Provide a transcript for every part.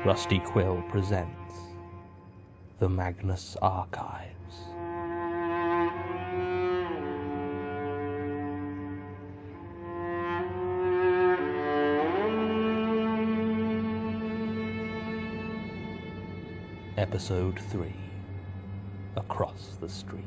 Rusty Quill presents The Magnus Archives. Episode 3, Across the Street.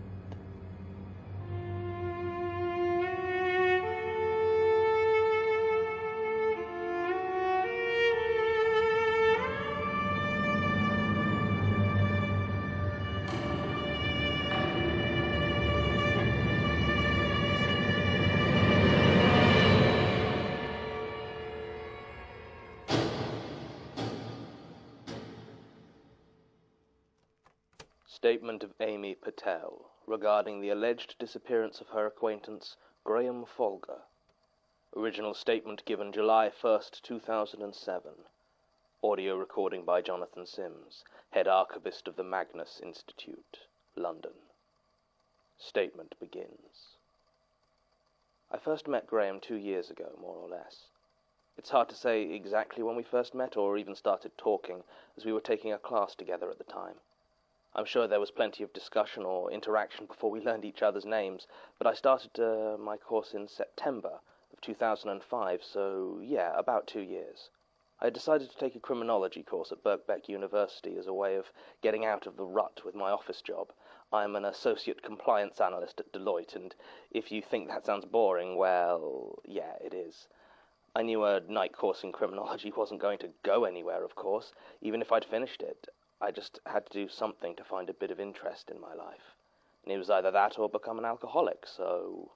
Statement of Amy Patel regarding the alleged disappearance of her acquaintance Grahama Folgera. Original statement given July 1st, 2007. Audio recording by Jonathan Sims, Head Archivist of the Magnus Institute, London. Statement begins. I first met Graham 2 years ago, more or less. It's hard to say exactly when we first met or even started talking, as we were taking a class together at the time. I'm sure there was plenty of discussion or interaction before we learned each other's names, but I started my course in September of 2005, so yeah, about 2 years. I decided to take a criminology course at Birkbeck University as a way of getting out of the rut with my office job. I'm an associate compliance analyst at Deloitte, and if you think that sounds boring, well, yeah, it is. I knew a night course in criminology wasn't going to go anywhere, of course, even if I'd finished it. I just had to do something to find a bit of interest in my life. And it was either that or become an alcoholic, so...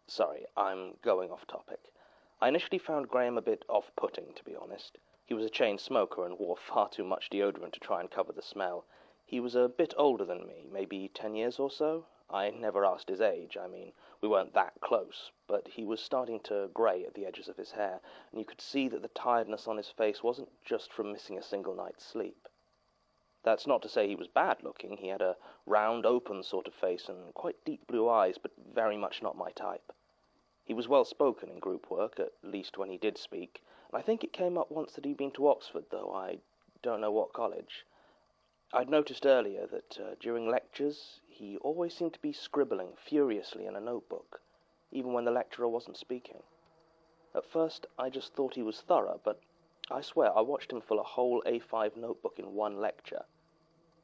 Sorry, I'm going off topic. I initially found Graham a bit off-putting, to be honest. He was a chain smoker and wore far too much deodorant to try and cover the smell. He was a bit older than me, maybe 10 years or so. I never asked his age. I mean, we weren't that close, but he was starting to grey at the edges of his hair, and you could see that the tiredness on his face wasn't just from missing a single night's sleep. That's not to say he was bad-looking. He had a round, open sort of face and quite deep blue eyes, but very much not my type. He was well-spoken in group work, at least when he did speak, and I think it came up once that he'd been to Oxford, though I don't know what college. I'd noticed earlier that during lectures he always seemed to be scribbling furiously in a notebook, even when the lecturer wasn't speaking. At first I just thought he was thorough, but I swear I watched him fill a whole A5 notebook in one lecture.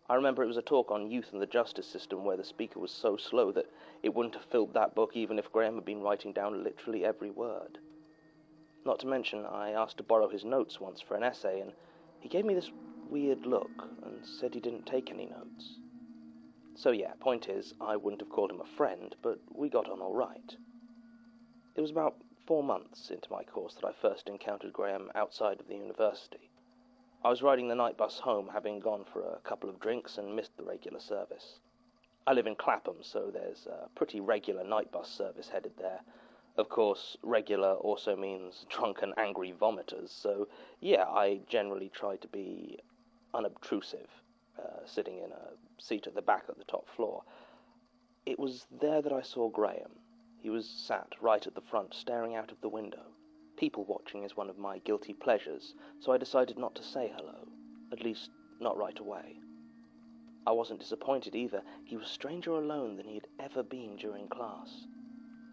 I remember it was a talk on youth and the justice system where the speaker was so slow that it wouldn't have filled that book even if Graham had been writing down literally every word. Not to mention, I asked to borrow his notes once for an essay, and he gave me this weird look and said he didn't take any notes. So yeah, point is, I wouldn't have called him a friend, but we got on all right. It was about 4 months into my course that I first encountered Graham outside of the university. I was riding the night bus home, having gone for a couple of drinks and missed the regular service. I live in Clapham, so there's a pretty regular night bus service headed there. Of course, regular also means drunk and angry vomiters, so yeah, I generally try to be unobtrusive, sitting in a seat at the back of the top floor. It was there that I saw Graham. He was sat right at the front, staring out of the window. People watching is one of my guilty pleasures, so I decided not to say hello, at least not right away. I wasn't disappointed either. He was stranger alone than he had ever been during class.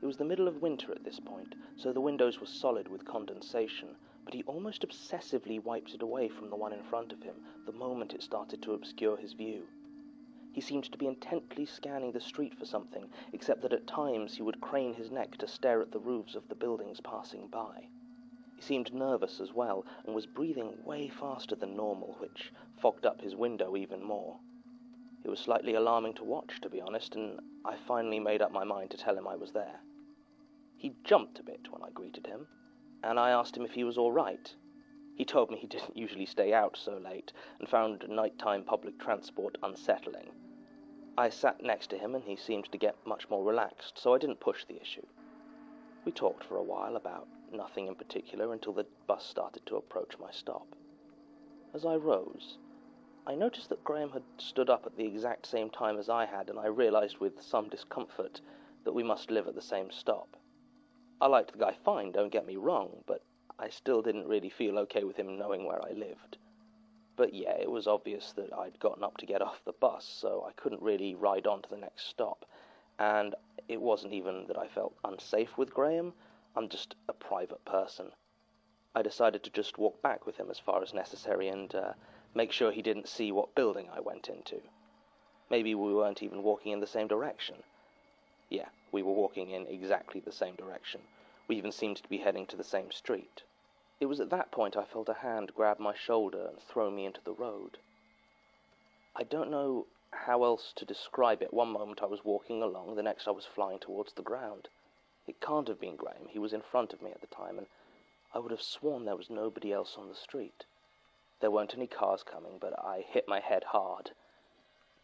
It was the middle of winter at this point, so the windows were solid with condensation, but he almost obsessively wiped it away from the one in front of him the moment it started to obscure his view. He seemed to be intently scanning the street for something, except that at times he would crane his neck to stare at the roofs of the buildings passing by. He seemed nervous as well, and was breathing way faster than normal, which fogged up his window even more. It was slightly alarming to watch, to be honest, and I finally made up my mind to tell him I was there. He jumped a bit when I greeted him, and I asked him if he was all right. He told me he didn't usually stay out so late, and found nighttime public transport unsettling. I sat next to him, and he seemed to get much more relaxed, so I didn't push the issue. We talked for a while about nothing in particular until the bus started to approach my stop. As I rose, I noticed that Graham had stood up at the exact same time as I had, and I realized with some discomfort that we must live at the same stop. I liked the guy fine, don't get me wrong, but I still didn't really feel okay with him knowing where I lived. But yeah, it was obvious that I'd gotten up to get off the bus, so I couldn't really ride on to the next stop. And it wasn't even that I felt unsafe with Graham. I'm just a private person. I decided to just walk back with him as far as necessary and make sure he didn't see what building I went into. Maybe we weren't even walking in the same direction. Yeah, we were walking in exactly the same direction. We even seemed to be heading to the same street. It was at that point I felt a hand grab my shoulder and throw me into the road. I don't know how else to describe it. One moment I was walking along, the next I was flying towards the ground. It can't have been Graham. He was in front of me at the time, and I would have sworn there was nobody else on the street. There weren't any cars coming, but I hit my head hard.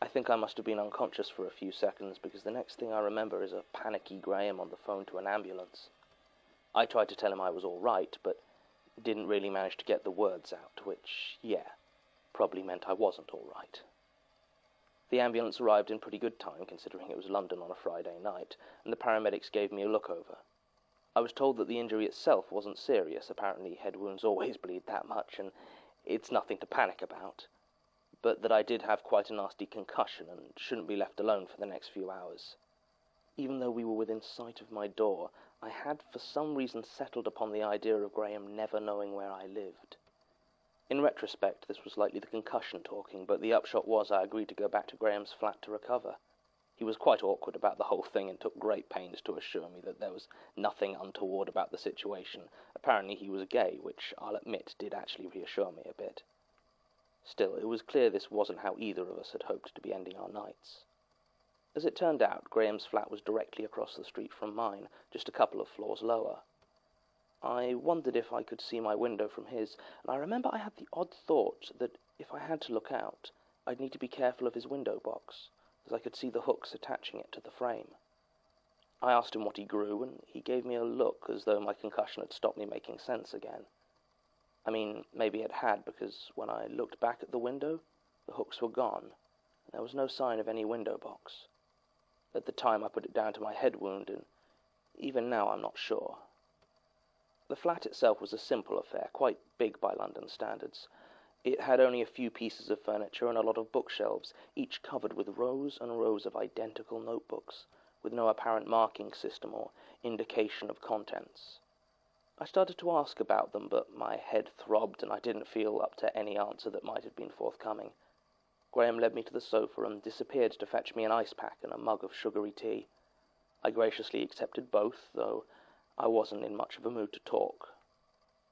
I think I must have been unconscious for a few seconds, because the next thing I remember is a panicky Graham on the phone to an ambulance. I tried to tell him I was all right, but didn't really manage to get the words out, which, yeah, probably meant I wasn't all right. The ambulance arrived in pretty good time, considering it was London on a Friday night, and the paramedics gave me a look over. I was told that the injury itself wasn't serious. Apparently head wounds always bleed that much, and it's nothing to panic about, but that I did have quite a nasty concussion and shouldn't be left alone for the next few hours. Even though we were within sight of my door, I had for some reason settled upon the idea of Graham never knowing where I lived. In retrospect, this was likely the concussion talking, but the upshot was I agreed to go back to Graham's flat to recover. He was quite awkward about the whole thing and took great pains to assure me that there was nothing untoward about the situation. Apparently he was gay, which I'll admit did actually reassure me a bit. Still, it was clear this wasn't how either of us had hoped to be ending our nights. As it turned out, Graham's flat was directly across the street from mine, just a couple of floors lower. I wondered if I could see my window from his, and I remember I had the odd thought that if I had to look out, I'd need to be careful of his window box, as I could see the hooks attaching it to the frame. I asked him what he grew, and he gave me a look as though my concussion had stopped me making sense again. I mean, maybe it had, because when I looked back at the window, the hooks were gone, and there was no sign of any window box. At the time I put it down to my head wound, and even now I'm not sure. The flat itself was a simple affair, quite big by London standards. It had only a few pieces of furniture and a lot of bookshelves, each covered with rows and rows of identical notebooks, with no apparent marking system or indication of contents. I started to ask about them, but my head throbbed and I didn't feel up to any answer that might have been forthcoming. Graham led me to the sofa and disappeared to fetch me an ice pack and a mug of sugary tea. I graciously accepted both, though I wasn't in much of a mood to talk.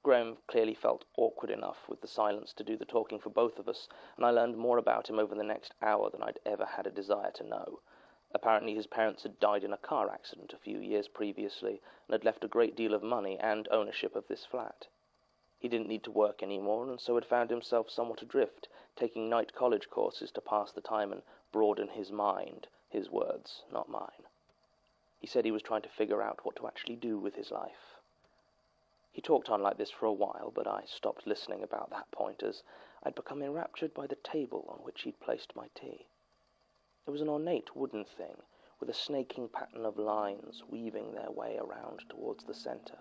Graham clearly felt awkward enough with the silence to do the talking for both of us, and I learned more about him over the next hour than I'd ever had a desire to know. Apparently his parents had died in a car accident a few years previously and had left a great deal of money and ownership of this flat. He didn't need to work anymore, and so had found himself somewhat adrift, taking night college courses to pass the time and broaden his mind, his words, not mine. He said he was trying to figure out what to actually do with his life. He talked on like this for a while, but I stopped listening about that point, as I'd become enraptured by the table on which he'd placed my tea. It was an ornate wooden thing, with a snaking pattern of lines weaving their way around towards the centre.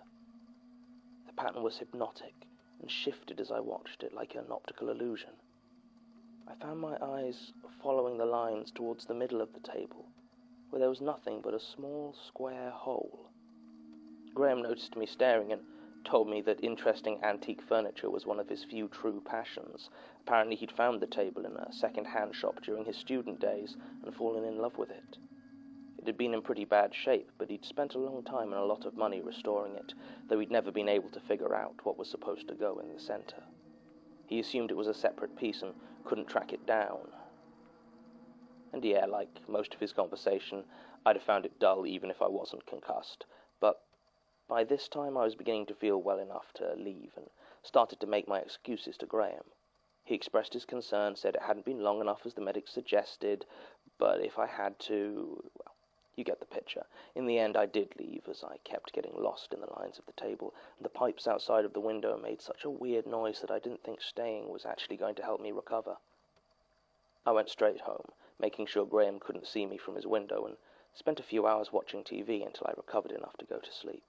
The pattern was hypnotic, and shifted as I watched it like an optical illusion. I found my eyes following the lines towards the middle of the table, where there was nothing but a small square hole. Graham noticed me staring and told me that interesting antique furniture was one of his few true passions. Apparently he'd found the table in a second-hand shop during his student days and fallen in love with it. It had been in pretty bad shape, but he'd spent a long time and a lot of money restoring it, though he'd never been able to figure out what was supposed to go in the centre. He assumed it was a separate piece and couldn't track it down. And yeah, like most of his conversation, I'd have found it dull even if I wasn't concussed, but by this time I was beginning to feel well enough to leave and started to make my excuses to Graham. He expressed his concern, said it hadn't been long enough as the medics suggested, but if I had to, well, you get the picture. In the end I did leave, as I kept getting lost in the lines of the table, and the pipes outside of the window made such a weird noise that I didn't think staying was actually going to help me recover. I went straight home, making sure Graham couldn't see me from his window, and spent a few hours watching TV until I recovered enough to go to sleep.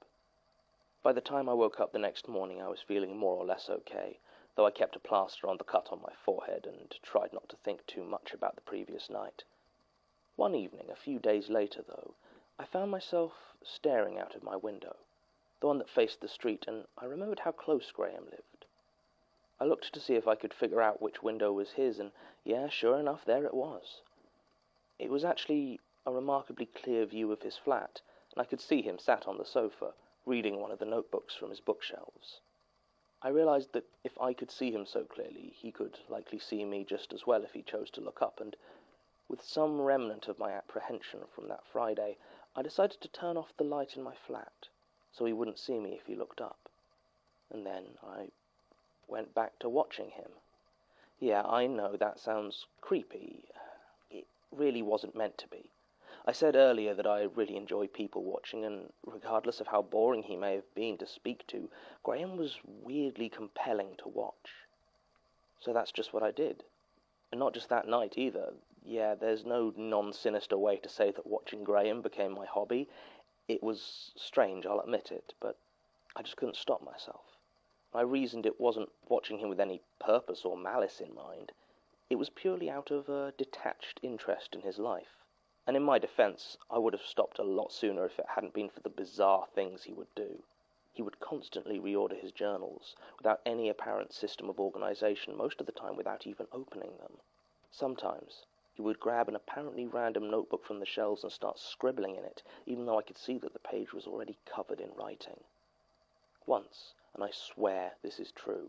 By the time I woke up the next morning I was feeling more or less okay, though I kept a plaster on the cut on my forehead and tried not to think too much about the previous night. One evening, a few days later, though, I found myself staring out of my window, the one that faced the street, and I remembered how close Graham lived. I looked to see if I could figure out which window was his, and yeah, sure enough, there it was. It was actually a remarkably clear view of his flat, and I could see him sat on the sofa, reading one of the notebooks from his bookshelves. I realized that if I could see him so clearly, he could likely see me just as well if he chose to look up, and with some remnant of my apprehension from that Friday, I decided to turn off the light in my flat, so he wouldn't see me if he looked up. And then I went back to watching him. Yeah, I know that sounds creepy. It really wasn't meant to be. I said earlier that I really enjoy people watching, and regardless of how boring he may have been to speak to, Graham was weirdly compelling to watch. So that's just what I did. And not just that night either. Yeah, there's no non-sinister way to say that watching Graham became my hobby. It was strange, I'll admit it, but I just couldn't stop myself. I reasoned it wasn't watching him with any purpose or malice in mind. It was purely out of a detached interest in his life. And in my defense, I would have stopped a lot sooner if it hadn't been for the bizarre things he would do. He would constantly reorder his journals, without any apparent system of organization, most of the time without even opening them. Sometimes he would grab an apparently random notebook from the shelves and start scribbling in it, even though I could see that the page was already covered in writing. Once, and I swear this is true,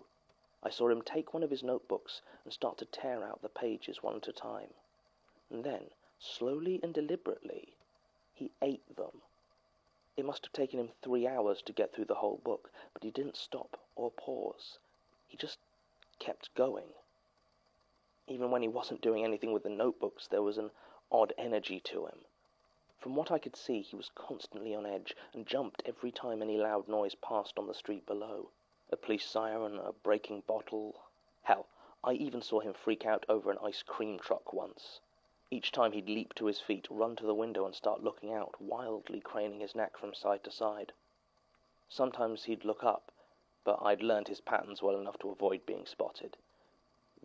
I saw him take one of his notebooks and start to tear out the pages one at a time. And then, slowly and deliberately, he ate them. It must have taken him 3 hours to get through the whole book, but he didn't stop or pause. He just kept going. Even when he wasn't doing anything with the notebooks, there was an odd energy to him. From what I could see, he was constantly on edge and jumped every time any loud noise passed on the street below. A police siren, a breaking bottle. Hell, I even saw him freak out over an ice cream truck once. Each time he'd leap to his feet, run to the window and start looking out, wildly craning his neck from side to side. Sometimes he'd look up, but I'd learned his patterns well enough to avoid being spotted.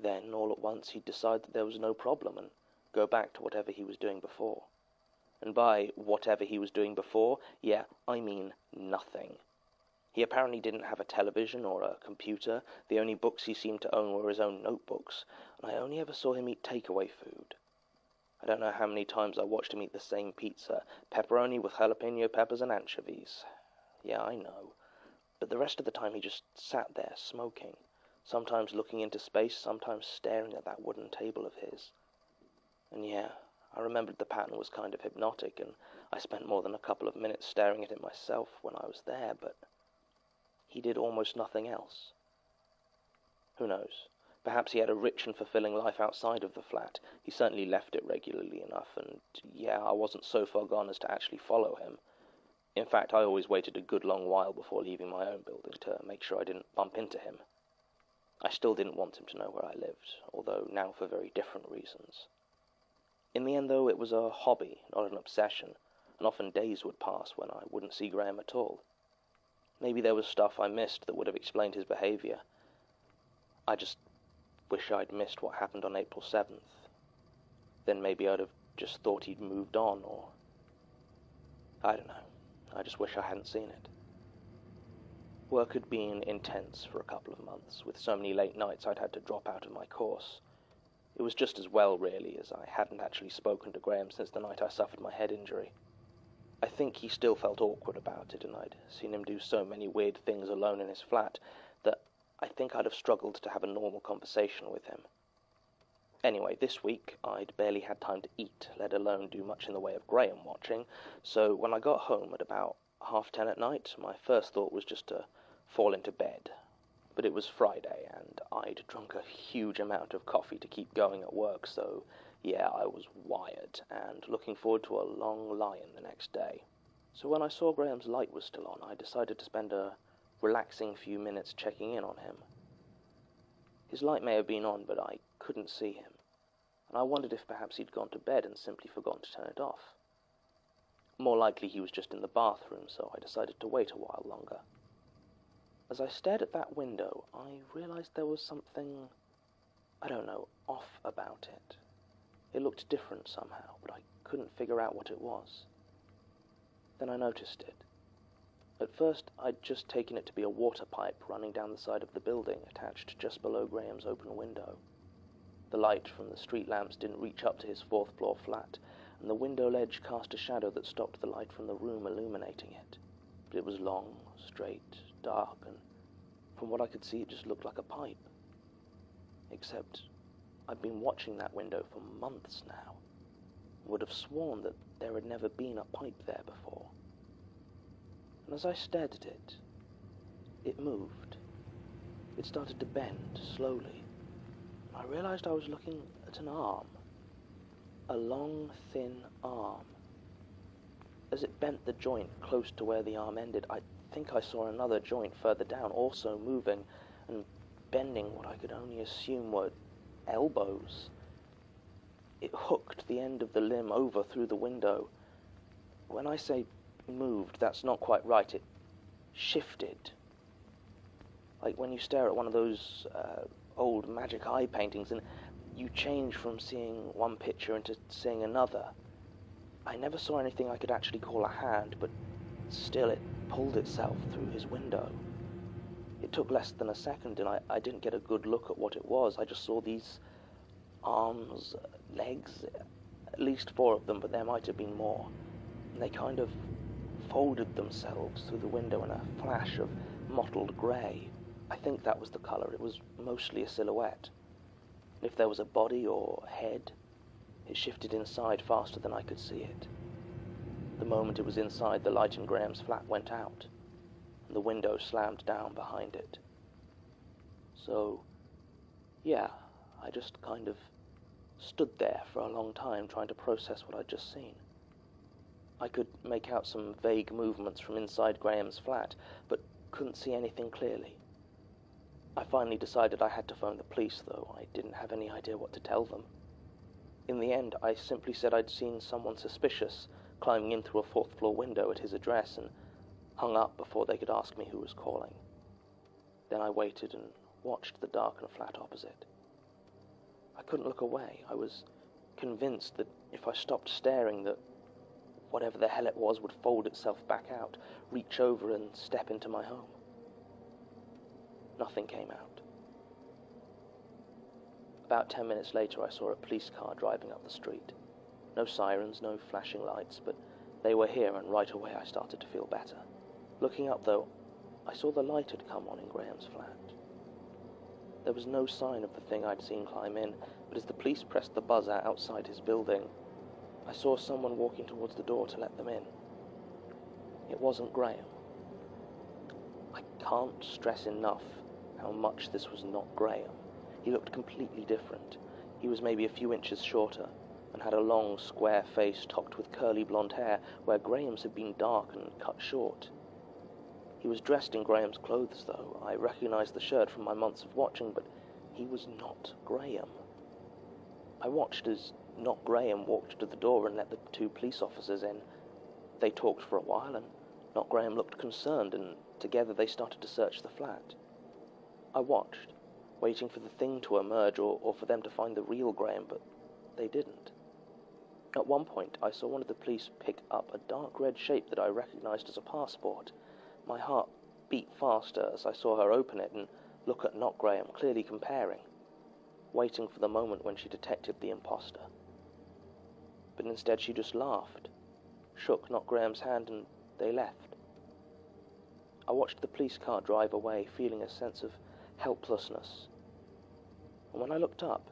Then, all at once, he'd decide that there was no problem and go back to whatever he was doing before. And by whatever he was doing before, yeah, I mean nothing. He apparently didn't have a television or a computer. The only books he seemed to own were his own notebooks, and I only ever saw him eat takeaway food. I don't know how many times I watched him eat the same pizza, pepperoni with jalapeno peppers and anchovies. Yeah, I know. But the rest of the time he just sat there smoking, sometimes looking into space, sometimes staring at that wooden table of his. And yeah, I remembered the pattern was kind of hypnotic, and I spent more than a couple of minutes staring at it myself when I was there, but he did almost nothing else. Who knows? Perhaps he had a rich and fulfilling life outside of the flat. He certainly left it regularly enough, and yeah, I wasn't so far gone as to actually follow him. In fact, I always waited a good long while before leaving my own building to make sure I didn't bump into him. I still didn't want him to know where I lived, although now for very different reasons. In the end, though, it was a hobby, not an obsession, and often days would pass when I wouldn't see Graham at all. Maybe there was stuff I missed that would have explained his behavior. I just wish I'd missed what happened on April 7th. Then maybe I'd have just thought he'd moved on, or I don't know. I just wish I hadn't seen it. Work had been intense for a couple of months, with so many late nights I'd had to drop out of my course. It was just as well, really, as I hadn't actually spoken to Graham since the night I suffered my head injury. I think he still felt awkward about it, and I'd seen him do so many weird things alone in his flat that I think I'd have struggled to have a normal conversation with him. Anyway, this week I'd barely had time to eat, let alone do much in the way of Graham watching, so when I got home at about 10:30 at night, my first thought was just to fall into bed. But it was Friday, and I'd drunk a huge amount of coffee to keep going at work, so yeah, I was wired, and looking forward to a long lie-in the next day. So when I saw Graham's light was still on, I decided to spend a relaxing few minutes checking in on him. His light may have been on, but I couldn't see him, and I wondered if perhaps he'd gone to bed and simply forgotten to turn it off. More likely he was just in the bathroom, so I decided to wait a while longer. As I stared at that window, I realized there was something, I don't know, off about it. It looked different somehow, but I couldn't figure out what it was. Then I noticed it. At first, I'd just taken it to be a water pipe running down the side of the building, attached just below Graham's open window. The light from the street lamps didn't reach up to his fourth-floor flat, and the window ledge cast a shadow that stopped the light from the room illuminating it. But it was long, straight, dark, and from what I could see, it just looked like a pipe. Except I'd been watching that window for months now. I would have sworn that there had never been a pipe there before. And as I stared at it, it moved. It started to bend slowly. I realized I was looking at an arm. A long, thin arm. As it bent the joint close to where the arm ended, I think I saw another joint further down, also moving and bending what I could only assume were elbows. It hooked the end of the limb over through the window. When I say moved, that's not quite right. It shifted. Like when you stare at one of those old magic eye paintings and you change from seeing one picture into seeing another. I never saw anything I could actually call a hand, but still it pulled itself through his window. It took less than a second, and I didn't get a good look at what it was. I just saw these arms, legs, at least 4 of them, but there might have been more. And they kind of folded themselves through the window in a flash of mottled grey. I think that was the colour. It was mostly a silhouette. And if there was a body or head, it shifted inside faster than I could see it. The moment it was inside, the light in Graham's flat went out, and the window slammed down behind it. So, yeah, I just kind of stood there for a long time trying to process what I'd just seen. I could make out some vague movements from inside Graham's flat, but couldn't see anything clearly. I finally decided I had to phone the police, though I didn't have any idea what to tell them. In the end, I simply said I'd seen someone suspicious climbing in through a 4th-floor window at his address and hung up before they could ask me who was calling. Then I waited and watched the darkened flat opposite. I couldn't look away. I was convinced that if I stopped staring, that whatever the hell it was would fold itself back out, reach over and step into my home. Nothing came out. About 10 minutes later, I saw a police car driving up the street. No sirens, no flashing lights, but they were here, and right away I started to feel better. Looking up, though, I saw the light had come on in Graham's flat. There was no sign of the thing I'd seen climb in, but as the police pressed the buzzer outside his building, I saw someone walking towards the door to let them in. It wasn't Graham. I can't stress enough how much this was not Graham. He looked completely different. He was maybe a few inches shorter, and had a long, square face topped with curly blonde hair, where Graham's had been dark and cut short. He was dressed in Graham's clothes, though. I recognized the shirt from my months of watching, but he was not Graham. I watched as not Graham walked to the door and let the 2 police officers in. They talked for a while, and not Graham looked concerned, and together they started to search the flat. I watched, waiting for the thing to emerge or for them to find the real Graham, but they didn't. At one point, I saw one of the police pick up a dark red shape that I recognized as a passport. My heart beat faster as I saw her open it and look at not Graham, clearly comparing, waiting for the moment when she detected the imposter. But instead she just laughed, shook not Graham's hand, and they left. I watched the police car drive away, feeling a sense of helplessness. And when I looked up,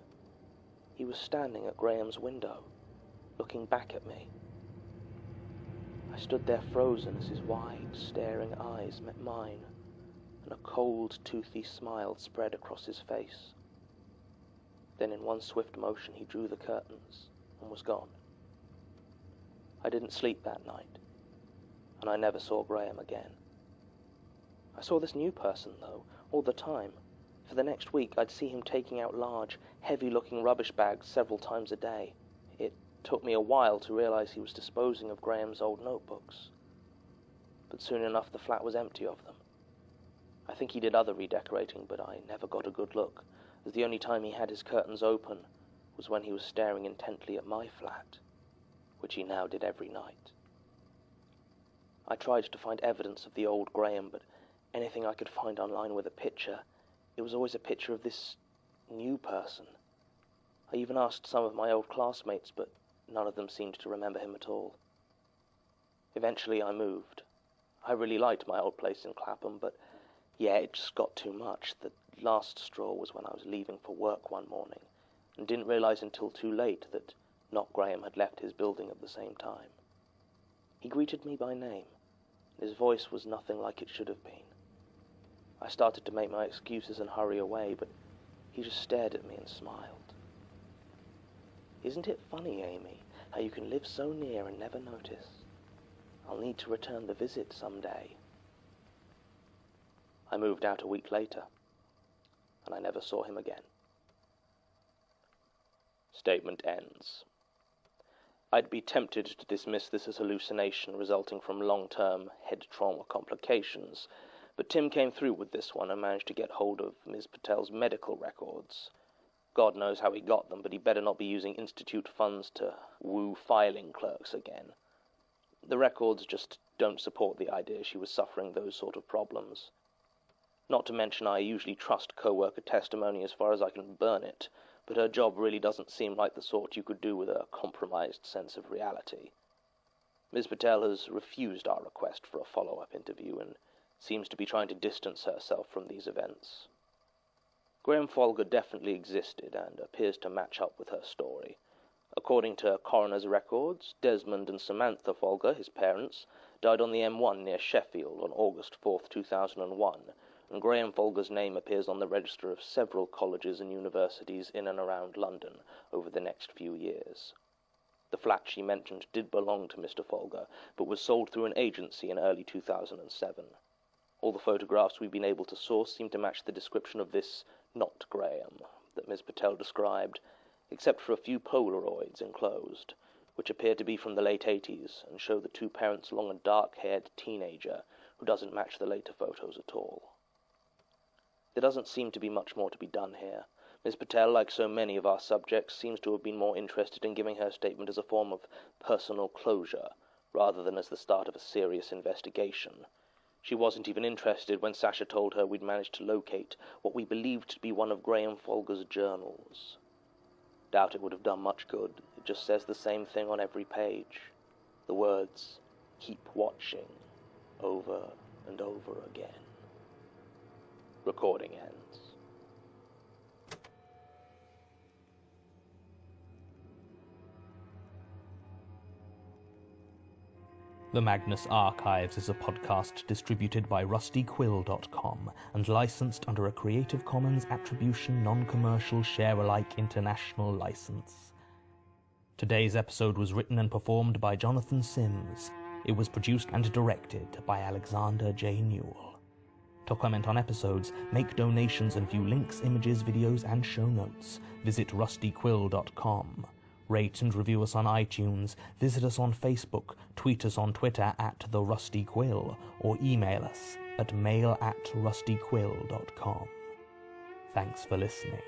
he was standing at Graham's window, looking back at me. I stood there frozen as his wide, staring eyes met mine, and a cold, toothy smile spread across his face. Then in one swift motion he drew the curtains and was gone. I didn't sleep that night, and I never saw Graham again. I saw this new person, though, all the time. For the next week, I'd see him taking out large, heavy-looking rubbish bags several times a day. It took me a while to realize he was disposing of Graham's old notebooks. But soon enough, the flat was empty of them. I think he did other redecorating, but I never got a good look, as the only time he had his curtains open was when he was staring intently at my flat, which he now did every night. I tried to find evidence of the old Graham, but anything I could find online with a picture, it was always a picture of this new person. I even asked some of my old classmates, but none of them seemed to remember him at all. Eventually I moved. I really liked my old place in Clapham, but yeah, it just got too much. The last straw was when I was leaving for work one morning, and didn't realize until too late that not Graham had left his building at the same time. He greeted me by name. His voice was nothing like it should have been. I started to make my excuses and hurry away, but he just stared at me and smiled. "Isn't it funny, Amy, how you can live so near and never notice? I'll need to return the visit someday." I moved out a week later, and I never saw him again. Statement ends. I'd be tempted to dismiss this as hallucination resulting from long-term head trauma complications, but Tim came through with this one and managed to get hold of Ms. Patel's medical records. God knows how he got them, but he better not be using Institute funds to woo filing clerks again. The records just don't support the idea she was suffering those sort of problems. Not to mention I usually trust co-worker testimony as far as I can burn it, but her job really doesn't seem like the sort you could do with a compromised sense of reality. Ms. Patel has refused our request for a follow-up interview and seems to be trying to distance herself from these events. Graham Folger definitely existed and appears to match up with her story. According to coroner's records, Desmond and Samantha Folger, his parents, died on the M1 near Sheffield on August 4, 2001, and Graham Folger's name appears on the register of several colleges and universities in and around London over the next few years. The flat she mentioned did belong to Mr. Folger, but was sold through an agency in early 2007. All the photographs we've been able to source seem to match the description of this not Graham that Ms. Patel described, except for a few Polaroids enclosed, which appear to be from the late 80s and show the two parents along a dark-haired teenager who doesn't match the later photos at all. There doesn't seem to be much more to be done here. Ms. Patel, like so many of our subjects, seems to have been more interested in giving her statement as a form of personal closure, rather than as the start of a serious investigation. She wasn't even interested when Sasha told her we'd managed to locate what we believed to be one of Graham Folger's journals. Doubt it would have done much good. It just says the same thing on every page. The words, "keep watching," over and over again. Recording ends. The Magnus Archives is a podcast distributed by rustyquill.com and licensed under a Creative Commons Attribution-Noncommercial-Sharealike International License. Today's episode was written and performed by Jonathan Sims. It was produced and directed by Alexander J. Newell. To comment on episodes, make donations and view links, images, videos, and show notes, visit rustyquill.com. Rate and review us on iTunes, visit us on Facebook, tweet us on Twitter @TheRustyQuill, or email us at mail@rustyquill.com. Thanks for listening.